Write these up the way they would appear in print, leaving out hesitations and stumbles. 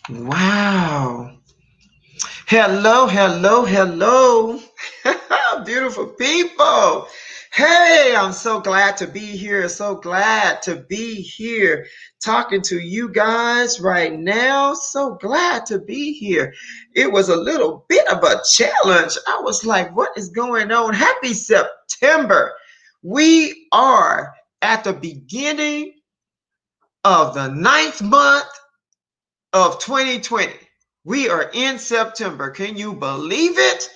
Wow. Hello, hello, hello. Beautiful people. Hey, I'm so glad to be here. So glad to be here talking to you guys right now. So glad to be here. It was a little bit of a challenge. I was like, what is going on? Happy September. We are at the beginning of the ninth month of 2020. We are in September. Can you believe it?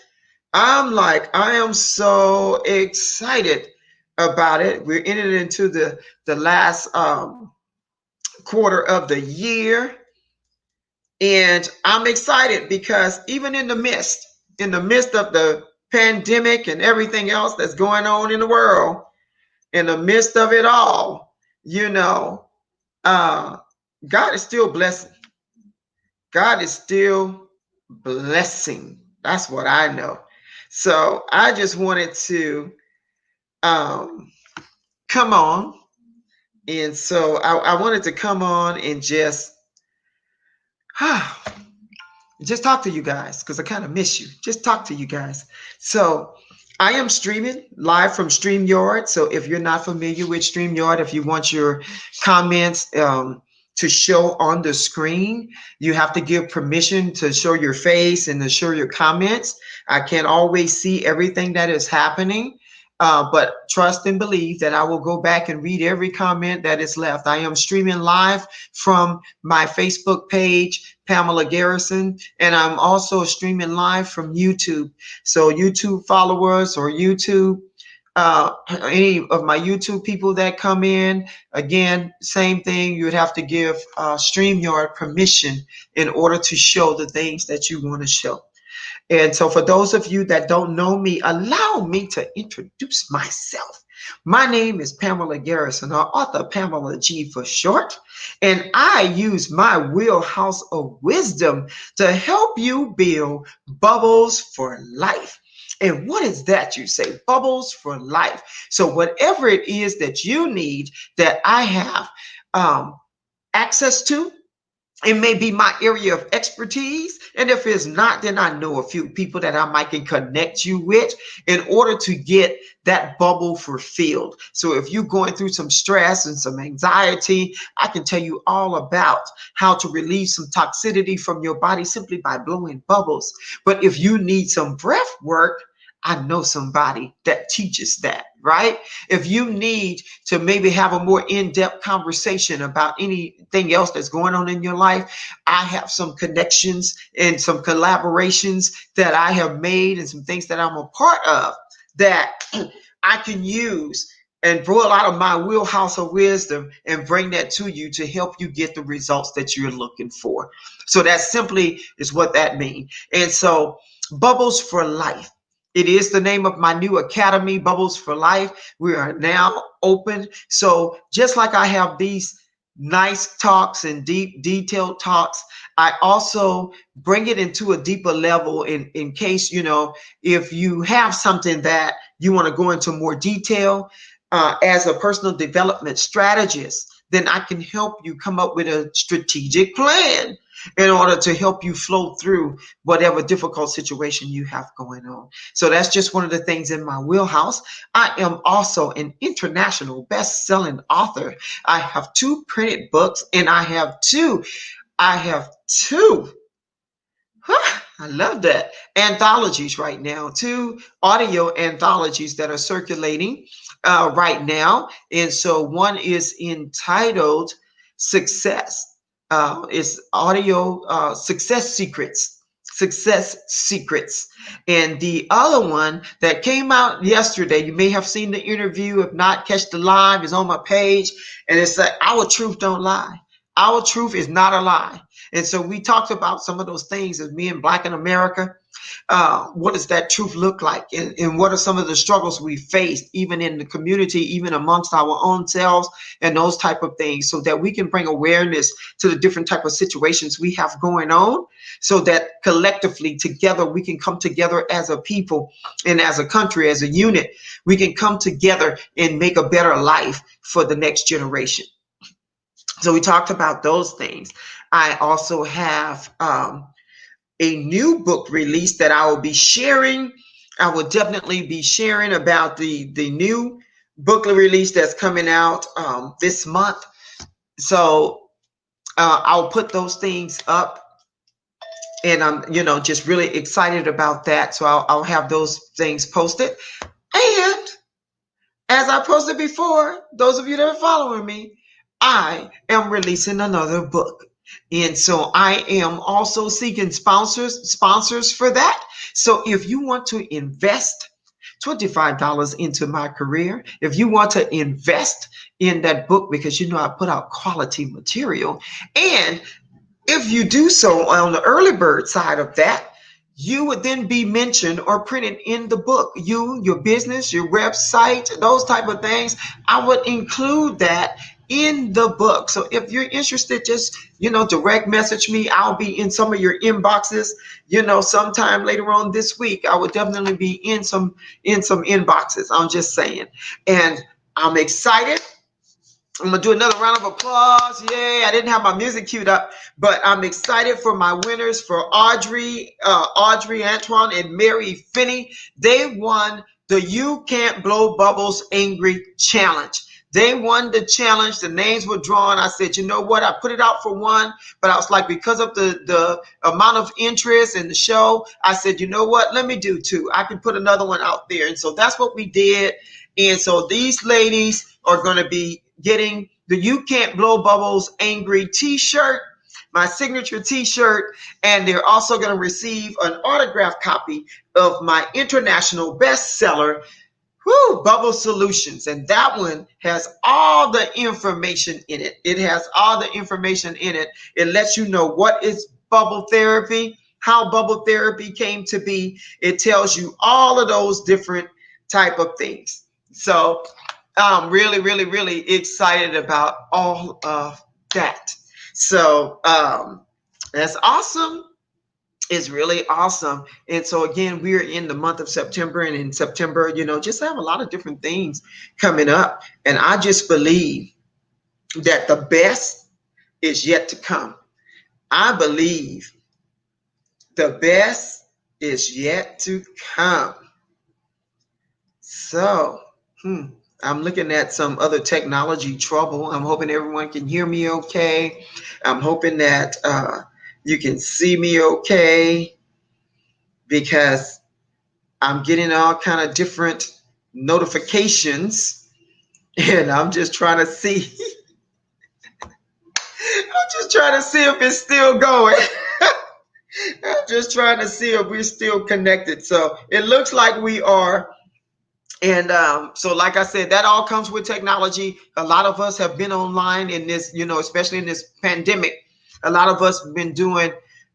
I am so excited about it. We're entering into the last quarter of the year. And I'm excited because even in the midst of the pandemic and everything else that's going on in the world, in the midst of it all, you know, uh, God is still blessing. God is still blessing. That's what I know. So I just wanted to um, come on. And so I wanted to come on and just talk to you guys because I kind of miss you. Just talk to you guys. So I am streaming live from StreamYard. So if you're not familiar with StreamYard, if you want your comments to show on the screen, you have to give permission to show your face and to show your comments. I can't always see everything that is happening. But trust and believe that I will go back and read every comment that is left. I am streaming live from my Facebook page, Pamela Garrison, and I'm also streaming live from YouTube. So YouTube followers or YouTube, any of my YouTube people that come in, again, same thing. You would have to give StreamYard permission in order to show the things that you want to show. And so for those of you that don't know me, allow me to introduce myself. My name is Pamela Garrison, or author Pamela G for short, and I use my wheelhouse of wisdom to help you build bubbles for life. And what is that, you say? Bubbles for life. So whatever it is that you need that I have access to, it may be my area of expertise. And if it's not, then I know a few people that I might can connect you with in order to get that bubble fulfilled. So if you're going through some stress and some anxiety, I can tell you all about how to relieve some toxicity from your body simply by blowing bubbles. But if you need some breath work, I know somebody that teaches that, right? If you need to maybe have a more in-depth conversation about anything else that's going on in your life, I have some connections and some collaborations that I have made and some things that I'm a part of that I can use and pull out of my wheelhouse of wisdom and bring that to you to help you get the results that you're looking for. So that simply is what that means. And so Bubbles for Life. It is the name of my new academy, Bubbles for Life. We are now open. So just like I have these nice talks and deep, detailed talks, I also bring it into a deeper level in case, if you have something that you want to go into more detail as a personal development strategist, then I can help you come up with a strategic plan in order to help you flow through whatever difficult situation you have going on. So that's just one of the things in my wheelhouse. I am also an international best-selling author. I have 2 printed books and I have two I love that. Anthologies right now, 2 audio anthologies that are circulating right now. And so one is entitled Success. It's audio Success Secrets. Success Secrets. And the other one that came out yesterday, you may have seen the interview. If not, catch the live. It's on my page. And it's like, Our Truth Don't Lie. Our truth is not a lie. And so we talked about some of those things as being Black in America. What does that truth look like? And what are some of the struggles we faced, even in the community, even amongst our own selves and those type of things, so that we can bring awareness to the different type of situations we have going on, so that collectively together we can come together as a people and as a country, as a unit. We can come together and make a better life for the next generation. So we talked about those things. I also have a new book release that I will be sharing. I will definitely be sharing about the new book release that's coming out this month. So I'll put those things up, and I'm just really excited about that. So I'll have those things posted. And as I posted before, those of you that are following me, I am releasing another book. And so I am also seeking sponsors for that. So if you want to invest $25 into my career, if you want to invest in that book, because I put out quality material, and if you do so on the early bird side of that, you would then be mentioned or printed in the book. Your business, your website, those type of things, I would include that in the book. So if you're interested, just, direct message me. I'll be in some of your inboxes, sometime later on this week. I would definitely be in some inboxes. I'm just saying. And I'm excited. I'm gonna do another round of applause. Yay! I didn't have my music queued up, but I'm excited for my winners, for Audrey, Antoine, and Mary Finney. They won the You Can't Blow Bubbles Angry Challenge. They won the challenge. The names were drawn. I said, you know what? I put it out for one, but I was like, because of the amount of interest in the show, I said, you know what? Let me do two. I can put another one out there. And so that's what we did. And so these ladies are going to be getting the You Can't Blow Bubbles Angry t-shirt, my signature t-shirt, and they're also going to receive an autographed copy of my international bestseller, Bubble Solutions. And that one has all the information in it. It has all the information in it. It lets you know what is bubble therapy, how bubble therapy came to be. It tells you all of those different type of things. So I'm really, really, really excited about all of that. So that's awesome. It's really awesome. And so again, we're in the month of September, and in September, just have a lot of different things coming up. And I just believe that the best is yet to come. I believe the best is yet to come. So, I'm looking at some other technology trouble. I'm hoping everyone can hear me okay. I'm hoping that you can see me okay, because I'm getting all kind of different notifications, and I'm just trying to see. I'm just trying to see if it's still going. I'm just trying to see if we're still connected. So it looks like we are. And so, like I said, that all comes with technology. A lot of us have been online in this, especially in this pandemic. A lot of us have been doing,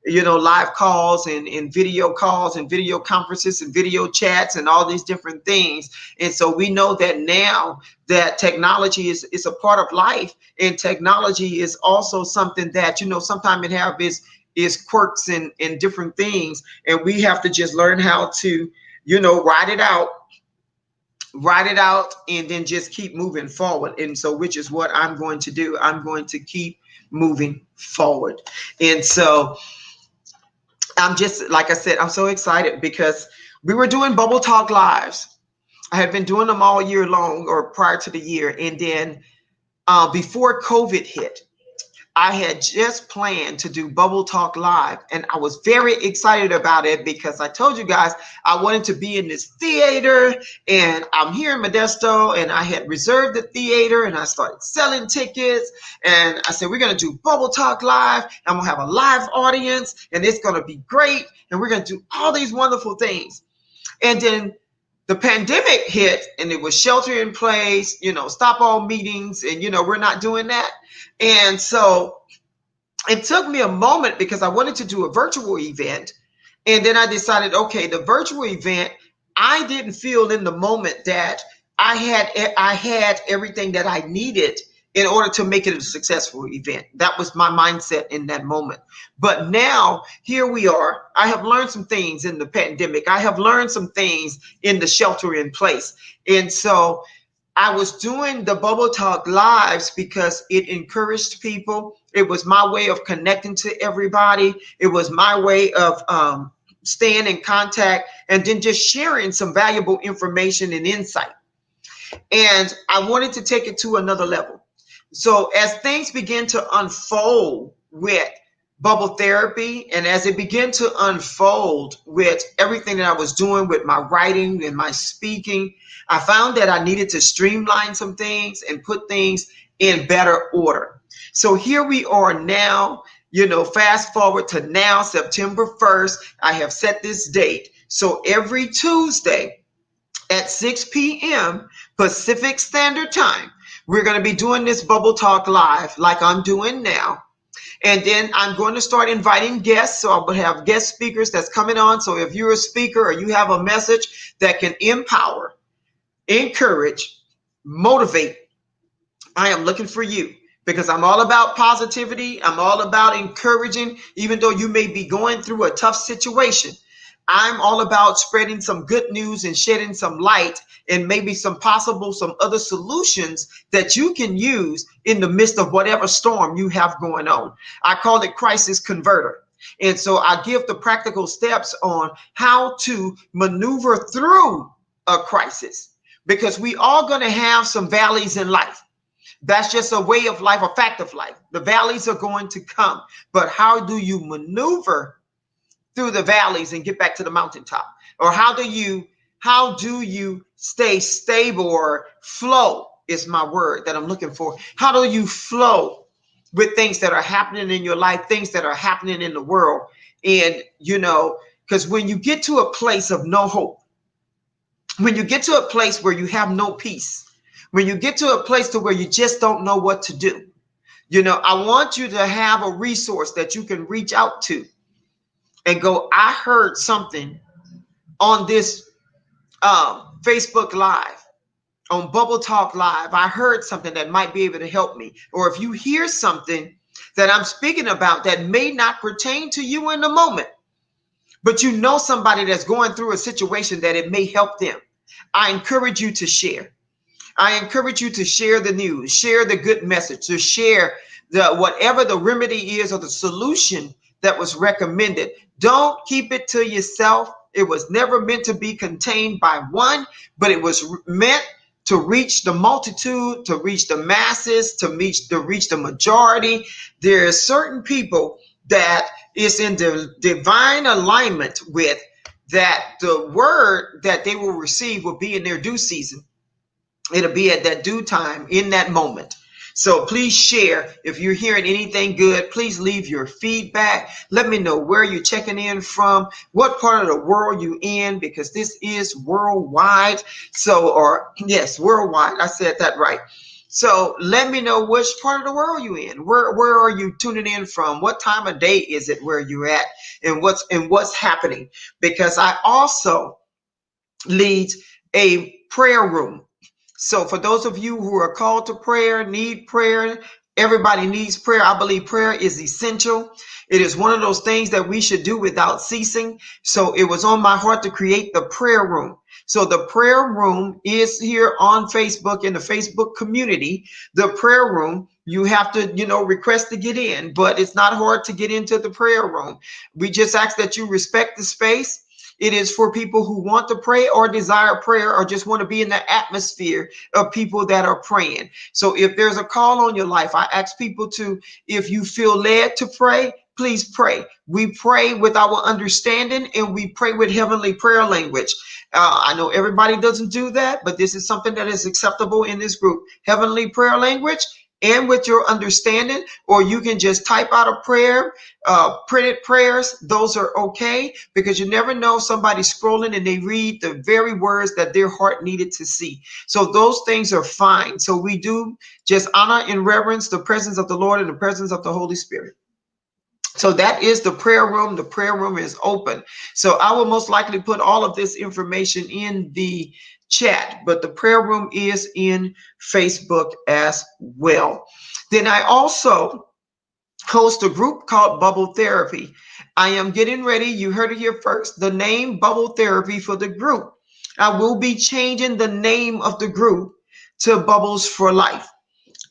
live calls and video calls and video conferences and video chats and all these different things. And so we know that now that technology is a part of life, and technology is also something that, sometimes it have is quirks and different things. And we have to just learn how to, write it out, and then just keep moving forward. And so, which is what I'm going to do. I'm going to keep moving forward. And so I'm just, like I said, I'm so excited because we were doing Bubble Talk Lives. I had been doing them all year long, or prior to the year. And then before COVID hit, I had just planned to do Bubble Talk Live, and I was very excited about it because I told you guys I wanted to be in this theater, and I'm here in Modesto, and I had reserved the theater, and I started selling tickets, and I said, we're going to do Bubble Talk Live. I'm going to have a live audience, and it's going to be great, and we're going to do all these wonderful things. And then the pandemic hit, and it was shelter in place, stop all meetings, and, we're not doing that. And so it took me a moment because I wanted to do a virtual event. And then I decided, okay, the virtual event, I didn't feel in the moment that I had everything that I needed in order to make it a successful event. That was my mindset in that moment. But now here we are. I have learned some things in the pandemic. I have learned some things in the shelter in place. And so I was doing the Bubble Talk lives because it encouraged people. It was my way of connecting to everybody. It was my way of staying in contact and then just sharing some valuable information and insight. And I wanted to take it to another level. So as things begin to unfold with bubble therapy, and as it began to unfold with everything that I was doing with my writing and my speaking, I found that I needed to streamline some things and put things in better order. So here we are now, fast forward to now, September 1st. I have set this date. So every Tuesday at 6 p.m. Pacific Standard Time, we're going to be doing this Bubble Talk live like I'm doing now. And then I'm going to start inviting guests. So I will have guest speakers that's coming on. So if you're a speaker or you have a message that can empower, encourage, motivate, I am looking for you, because I'm all about positivity. I'm all about encouraging, even though you may be going through a tough situation. I'm all about spreading some good news and shedding some light and maybe some other solutions that you can use in the midst of whatever storm you have going on. I call it crisis converter. And so I give the practical steps on how to maneuver through a crisis, because we are going to have some valleys in life. That's just a way of life, a fact of life. The valleys are going to come, but how do you maneuver through the valleys and get back to the mountaintop? Or how do you stay stable, or flow is my word that I'm looking for. How do you flow with things that are happening in your life, things that are happening in the world? And, because when you get to a place of no hope, when you get to a place where you have no peace, when you get to a place to where you just don't know what to do, I want you to have a resource that you can reach out to and go, I heard something on this Facebook Live, on Bubble Talk Live. I heard something that might be able to help me. Or if you hear something that I'm speaking about that may not pertain to you in the moment, but you know somebody that's going through a situation that it may help them, I encourage you to share. I encourage you to share the news, share the good message, to share whatever the remedy is or the solution that was recommended. Don't keep it to yourself. It was never meant to be contained by one, but it was meant to reach the multitude, to reach the masses, to reach the majority. There are certain people that is in the divine alignment with, that the word that they will receive will be in their due season. It'll be at that due time, in that moment. So please share. If you're hearing anything good, please leave your feedback. Let me know where you're checking in from, what part of the world you in, because this is worldwide. Yes, worldwide. I said that right. So let me know which part of the world you in. Where are you tuning in from? What time of day is it where you're at, and what's happening? Because I also lead a prayer room. So for those of you who are called to prayer, need prayer, everybody needs prayer. I believe prayer is essential. It is one of those things that we should do without ceasing. So it was on my heart to create the prayer room. So the prayer room is here on Facebook, in the Facebook community. The prayer room, you have to, request to get in, but it's not hard to get into the prayer room. We just ask that you respect the space. It is for people who want to pray or desire prayer or just want to be in the atmosphere of people that are praying. So if there's a call on your life, I ask people to, if you feel led to pray, please pray. We pray with our understanding, and we pray with heavenly prayer language. I know everybody doesn't do that, but this is something that is acceptable in this group. Heavenly prayer language, and with your understanding, or you can just type out a prayer, printed prayers. Those are okay, because you never know, somebody's scrolling and they read the very words that their heart needed to see. So those things are fine. So we do just honor and reverence the presence of the Lord and the presence of the Holy Spirit. So that is the prayer room. The prayer room is open. So I will most likely put all of this information in the chat, but the prayer room is in Facebook as well. Then I also host a group called BuBBle Therapy. I am getting ready. You heard it here first. The name BuBBle Therapy for the group. I will be changing the name of the group to Bubbles for Life.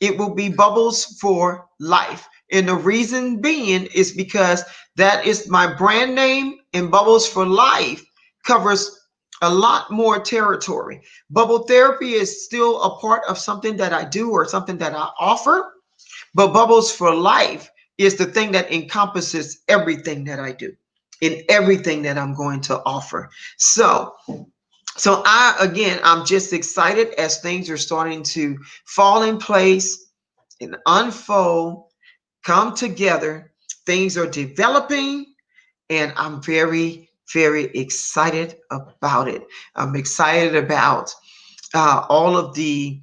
It will be Bubbles for Life. And the reason being is because that is my brand name, and Bubbles for Life covers a lot more territory. Bubble therapy is still a part of something that I do or something that I offer, but Bubbles for Life is the thing that encompasses everything that I do and everything that I'm going to offer. So I'm just excited as things are starting to fall in place and unfold, come together. Things are developing, and I'm very, very excited about it. I'm excited about all of the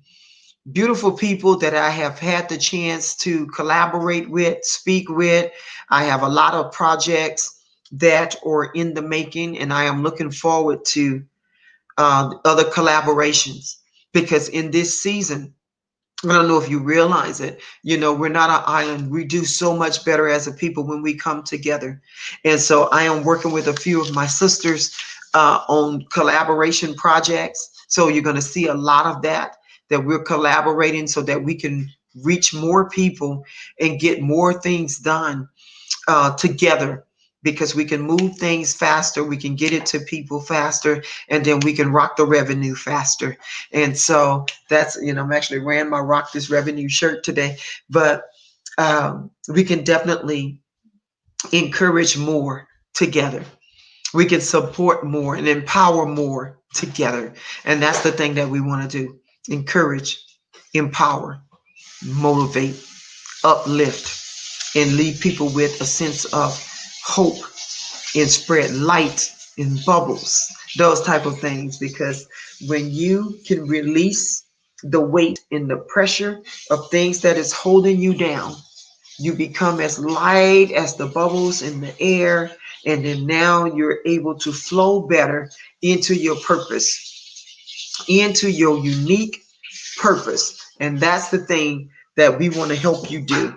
beautiful people that I have had the chance to collaborate with, speak with. I have a lot of projects that are in the making, and I am looking forward to other collaborations, because in this season, I don't know if you realize it, we're not an island. We do so much better as a people when we come together. And so I am working with a few of my sisters on collaboration projects. So you're going to see a lot of that we're collaborating so that we can reach more people and get more things done together, because we can move things faster, we can get it to people faster, and then we can rock the revenue faster. And so that's, I'm actually wearing my Rock This Revenue shirt today, but we can definitely encourage more together. We can support more and empower more together. And that's the thing that we want to do: encourage, empower, motivate, uplift, and leave people with a sense of hope, and spread light in bubbles, those type of things. Because when you can release the weight and the pressure of things that is holding you down, you become as light as the bubbles in the air, and then now you're able to flow better into your purpose, into your unique purpose. And that's the thing that we want to help you do.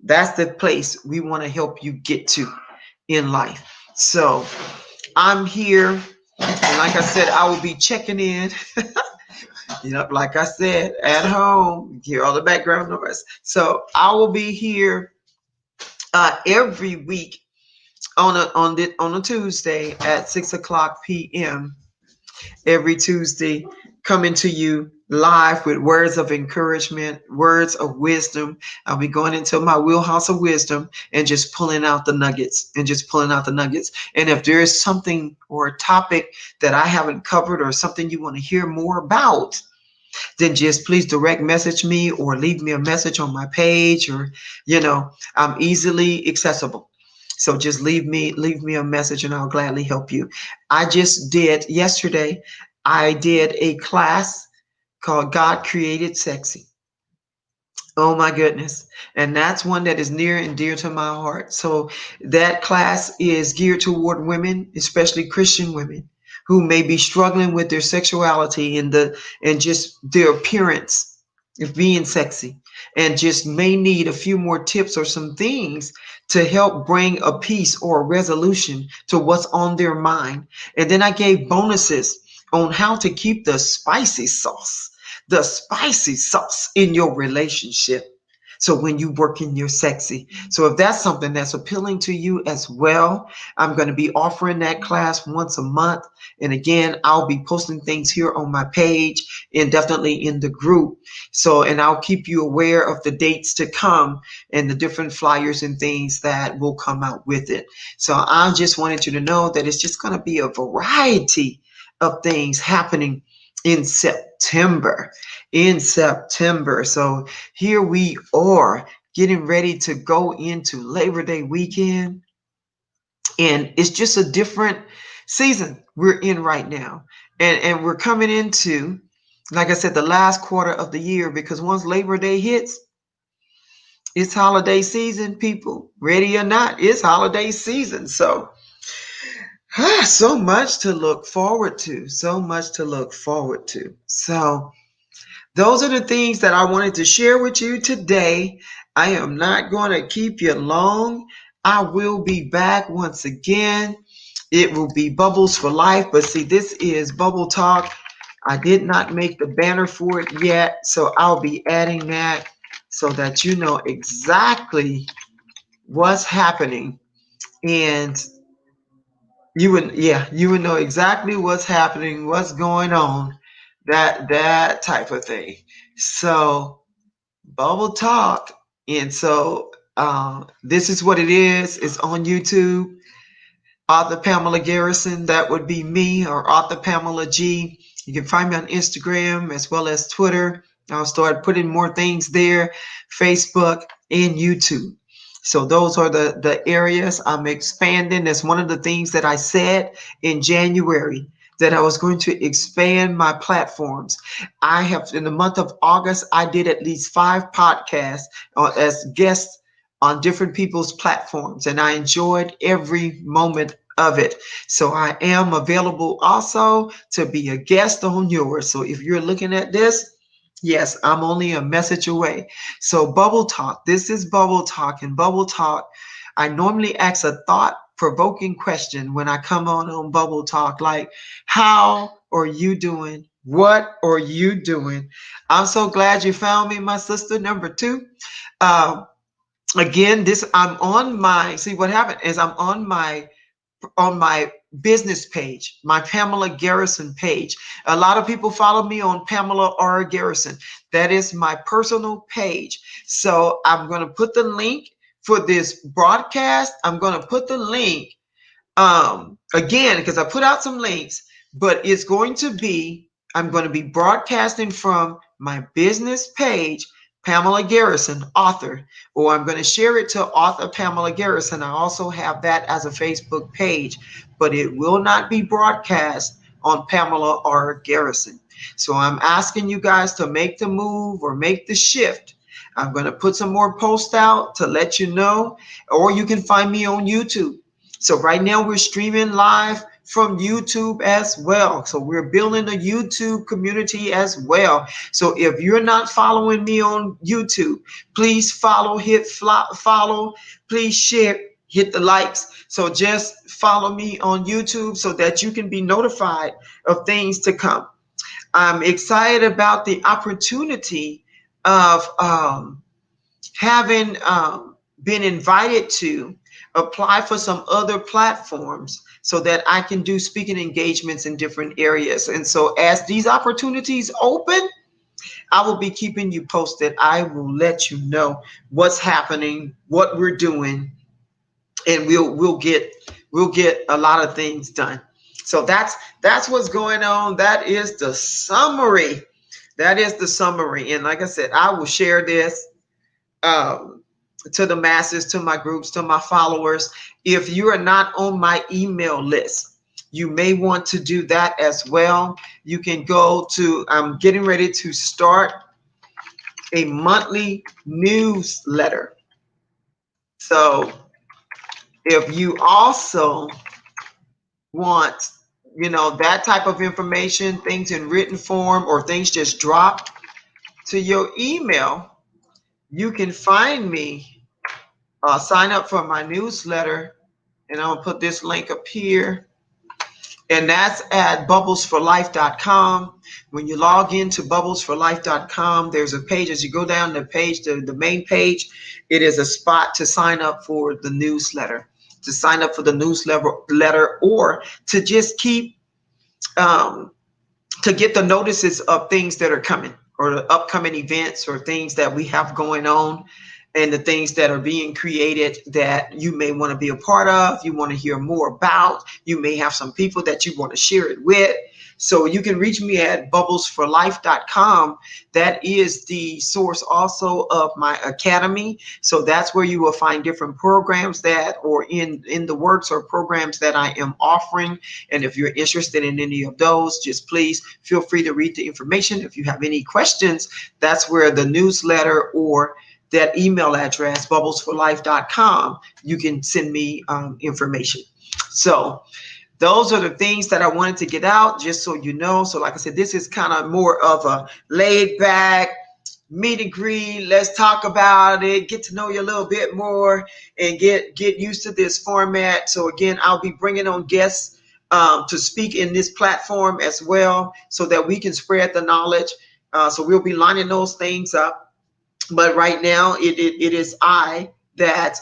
That's the place we want to help you get to in life. So I'm here, and like I said, I will be checking in. Like I said, at home, you hear all the background noise. So I will be here every week on a Tuesday at 6 o'clock p.m. every Tuesday, coming to you live with words of encouragement, words of wisdom. I'll be going into my wheelhouse of wisdom and just pulling out the nuggets And if there is something or a topic that I haven't covered, or something you want to hear more about, then just please direct message me or leave me a message on my page, or, I'm easily accessible. So just leave me a message, and I'll gladly help you. Yesterday, I did a class called God Created Sexy. Oh my goodness. And that's one that is near and dear to my heart. So that class is geared toward women, especially Christian women, who may be struggling with their sexuality and just their appearance of being sexy, and just may need a few more tips or some things to help bring a peace or a resolution to what's on their mind. And then I gave bonuses on how to keep the spicy sauce in your relationship. So when you work in your sexy. So if that's something that's appealing to you as well, I'm going to be offering that class once a month. And again, I'll be posting things here on my page and definitely in the group. So, and I'll keep you aware of the dates to come and the different flyers and things that will come out with it. So I just wanted you to know that it's just going to be a variety of things happening in September. So here we are, getting ready to go into Labor Day weekend. And it's just a different season we're in right now. And we're coming into, like I said, the last quarter of the year, because once Labor Day hits, it's holiday season, people. Ready or not, it's holiday season. So so much to look forward to. So those are the things that I wanted to share with you today. I am not going to keep you long. I will be back once again. It will be Bubbles for Life. But see, this is Bubble Talk I did not make the banner for it yet, so I'll be adding that so that you know exactly what's happening. And you would know exactly what's happening, what's going on, that type of thing. So BuBBle Talk. And so this is what it is. It's on YouTube. Author Pamela Garrison, that would be me, or Author Pamela G. You can find me on Instagram as well as Twitter. I'll start putting more things there, Facebook and YouTube. So those are the areas I'm expanding. That's one of the things that I said in January, that I was going to expand my platforms. I have, in the month of August, I did at least 5 podcasts as guests on different people's platforms, and I enjoyed every moment of it. So I am available also to be a guest on yours. So if you're looking at this, yes, I'm only a message away. So BuBBle Talk, this is BuBBle Talk. And BuBBle Talk, I normally ask a thought-provoking question when I come on BuBBle Talk, like, how are you doing? What are you doing? I'm so glad you found me, my sister, number 2. Again, this I'm on my, see what happened is I'm on my business page, my Pamela Garrison page. A lot of people follow me on Pamela R. Garrison. That is my personal page. So I'm going to put the link for this broadcast. I'm going to put the link again, because I put out some links, but it's going to be, I'm going to be broadcasting from my business page, Pamela Garrison, author, or I'm going to share it to author Pamela Garrison. I also have that as a Facebook page, but it will not be broadcast on Pamela R. Garrison. So I'm asking you guys to make the move or make the shift. I'm going to put some more posts out to let you know, or you can find me on YouTube. So right now we're streaming live from YouTube as well. So we're building a YouTube community as well. So if you're not following me on YouTube, please follow, hit follow, please share, hit the likes. So just follow me on YouTube so that you can be notified of things to come. I'm excited about the opportunity of having been invited to apply for some other platforms so that I can do speaking engagements in different areas. And so as these opportunities open, I will be keeping you posted. I will let you know what's happening, what we're doing, and we'll get a lot of things done. So that's what's going on. That is the summary. That is the summary. And like I said, I will share this to the masses, to my groups, to my followers. If you are not on my email list, you may want to do that as well. You can go to, I'm getting ready to start a monthly newsletter. So if you also want, that type of information, things in written form or things just drop to your email, you can find me. Sign up for my newsletter, and I'll put this link up here. And that's at bubblesforlife.com. When you log into bubblesforlife.com, there's a page. As you go down the page, the main page, it is a spot to sign up for the newsletter, or to just keep to get the notices of things that are coming, or the upcoming events, or things that we have going on, and the things that are being created that you may want to be a part of, you want to hear more about, you may have some people that you want to share it with. So you can reach me at bubblesforlife.com. That is the source also of my academy. So that's where you will find different programs that are in the works, or programs that I am offering. And if you're interested in any of those, just please feel free to read the information. If you have any questions, that's where the newsletter or that email address, bubblesforlife.com, you can send me information. So those are the things that I wanted to get out, just so you know. So like I said, this is kind of more of a laid back meet and greet. Let's talk about it, get to know you a little bit more, and get used to this format. So again, I'll be bringing on guests to speak in this platform as well, so that we can spread the knowledge. So we'll be lining those things up. But right now it is I that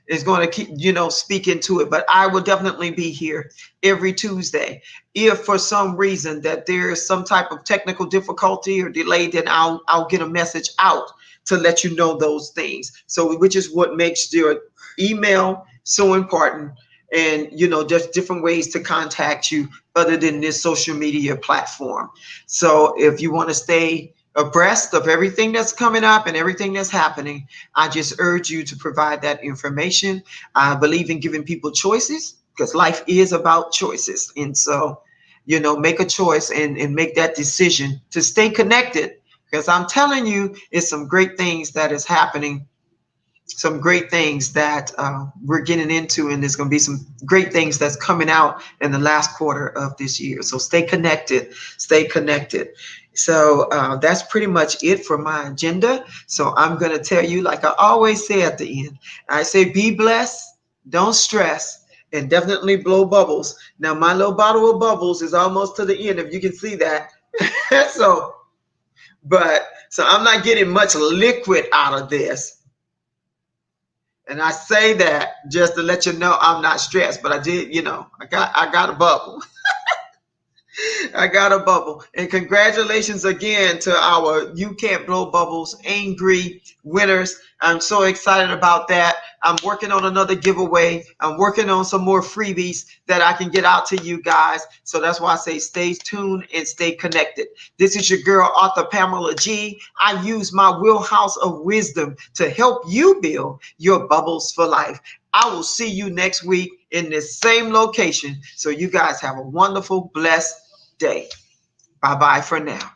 is going to keep, speak into it. But I will definitely be here every Tuesday. If for some reason that there is some type of technical difficulty or delay, then I'll get a message out to let you know those things. So which is what makes your email so important. And just different ways to contact you other than this social media platform. So if you want to stay abreast of everything that's coming up and everything that's happening, I just urge you to provide that information. I believe in giving people choices, because life is about choices. And so, make a choice and make that decision to stay connected, because I'm telling you, it's some great things that is happening, some great things that we're getting into, and there's going to be some great things that's coming out in the last quarter of this year. So stay connected, stay connected. So that's pretty much it for my agenda. So I'm going to tell you, like I always say at the end, I say, be blessed, don't stress, and definitely blow bubbles. Now, my little bottle of bubbles is almost to the end, if you can see that. So I'm not getting much liquid out of this. And I say that just to let you know I'm not stressed, but I did, I got a bubble. I got a bubble. And congratulations again to our You Can't Blow Bubbles angry winners. I'm so excited about that. I'm working on another giveaway. I'm working on some more freebies that I can get out to you guys. So that's why I say stay tuned and stay connected. This is your girl, Author Pamela G. I use my wheelhouse of wisdom to help you build your bubbles for life. I will see you next week in this same location. So you guys have a wonderful, blessed day. Bye-bye for now.